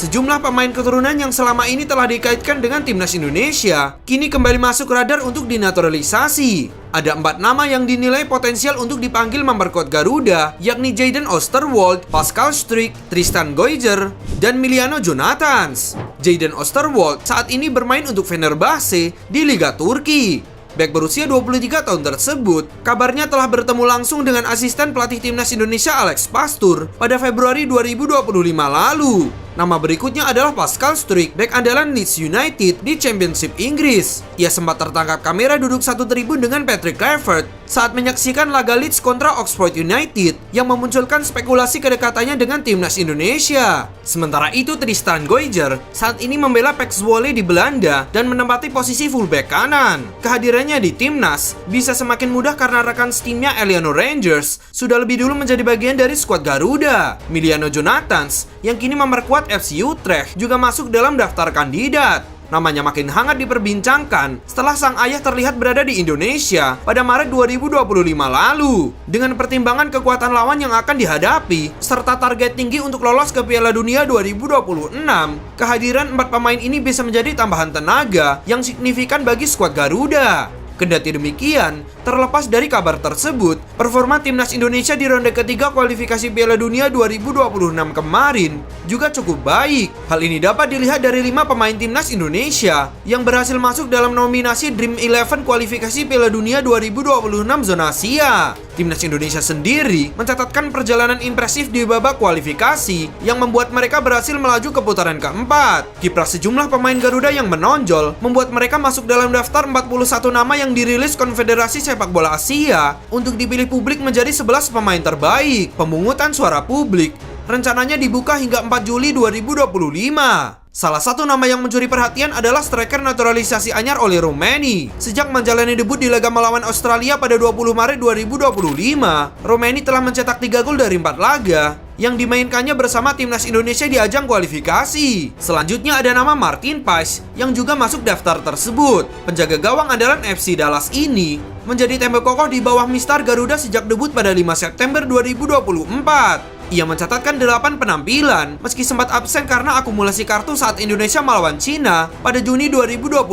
Sejumlah pemain keturunan yang selama ini telah dikaitkan dengan timnas Indonesia kini kembali masuk radar untuk dinaturalisasi. Ada 4 nama yang dinilai potensial untuk dipanggil memperkuat Garuda, yakni Jayden Oosterwolde, Pascal Struijk, Tristan Geuser, dan Miliano Jonathans. Jayden Oosterwolde saat ini bermain untuk Fenerbahce di Liga Turki. Bek berusia 23 tahun tersebut kabarnya telah bertemu langsung dengan asisten pelatih timnas Indonesia Alex Pastur pada Februari 2025 lalu. Nama berikutnya adalah Pascal Struijk, bek andalan Leeds United di Championship Inggris. Ia sempat tertangkap kamera duduk satu tribun dengan Patrick Kluivert saat menyaksikan laga Leeds kontra Oxford United yang memunculkan spekulasi kedekatannya dengan timnas Indonesia. Sementara itu Tristan Geuser saat ini membela PEC Zwolle di Belanda dan menempati posisi fullback kanan. Kehadirannya di timnas bisa semakin mudah karena rekan setimnya Eleanor Rangers sudah lebih dulu menjadi bagian dari skuad Garuda. Miliano Jonathans yang kini memperkuat FC Utrecht juga masuk dalam daftar kandidat. Namanya makin hangat diperbincangkan setelah sang ayah terlihat berada di Indonesia pada Maret 2025 lalu. Dengan pertimbangan kekuatan lawan yang akan dihadapi serta target tinggi untuk lolos ke Piala Dunia 2026, kehadiran 4 pemain ini bisa menjadi tambahan tenaga yang signifikan bagi skuad Garuda. Kendati demikian, terlepas dari kabar tersebut, performa timnas Indonesia di ronde ketiga kualifikasi Piala Dunia 2026 kemarin juga cukup baik. Hal ini dapat dilihat dari 5 pemain timnas Indonesia yang berhasil masuk dalam nominasi Dream 11 kualifikasi Piala Dunia 2026 zona Asia. Timnas Indonesia sendiri mencatatkan perjalanan impresif di babak kualifikasi yang membuat mereka berhasil melaju ke putaran keempat. Kiprah sejumlah pemain Garuda yang menonjol membuat mereka masuk dalam daftar 41 nama yang dirilis Konfederasi Sepak Bola Asia untuk dipilih publik menjadi 11 pemain terbaik. Pemungutan suara publik rencananya dibuka hingga 4 Juli 2025. Salah satu nama yang mencuri perhatian adalah striker naturalisasi anyar Oli Romeni. Sejak menjalani debut di laga melawan Australia pada 20 Maret 2025, Romeni telah mencetak 3 gol dari 4 laga yang dimainkannya bersama timnas Indonesia di ajang kualifikasi. Selanjutnya ada nama Martin Paes yang juga masuk daftar tersebut. Penjaga gawang andalan FC Dallas ini menjadi tembok kokoh di bawah mistar Garuda sejak debut pada 5 September 2024. Ia mencatatkan 8 penampilan meski sempat absen karena akumulasi kartu saat Indonesia melawan Cina pada Juni 2025.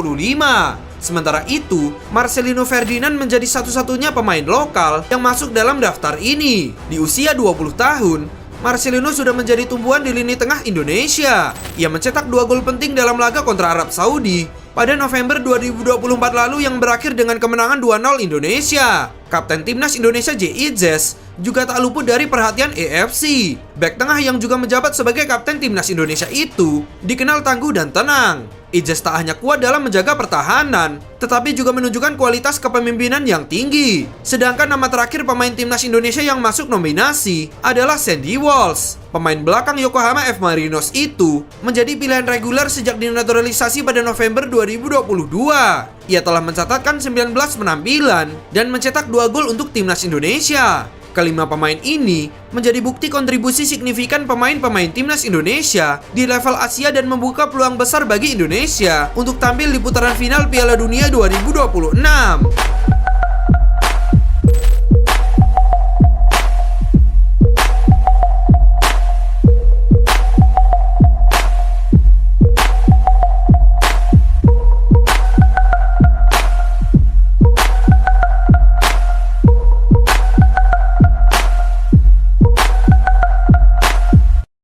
Sementara itu, Marcelino Ferdinand menjadi satu-satunya pemain lokal yang masuk dalam daftar ini. Di usia 20 tahun, Marcelino sudah menjadi tumbuhan di lini tengah Indonesia. Ia mencetak 2 gol penting dalam laga kontra Arab Saudi pada November 2024 lalu yang berakhir dengan kemenangan 2-0 Indonesia. Kapten timnas Indonesia J.I.Zes juga tak luput dari perhatian AFC. Bek tengah yang juga menjabat sebagai kapten timnas Indonesia itu dikenal tangguh dan tenang. Ijaz tak hanya kuat dalam menjaga pertahanan, tetapi juga menunjukkan kualitas kepemimpinan yang tinggi. Sedangkan nama terakhir pemain timnas Indonesia yang masuk nominasi adalah Sandy Walsh. Pemain belakang Yokohama F. Marinos itu menjadi pilihan reguler sejak dinaturalisasi pada November 2022. Ia telah mencatatkan 19 penampilan dan mencetak 2 gol untuk timnas Indonesia. Kelima pemain ini menjadi bukti kontribusi signifikan pemain-pemain timnas Indonesia di level Asia dan membuka peluang besar bagi Indonesia untuk tampil di putaran final Piala Dunia 2026.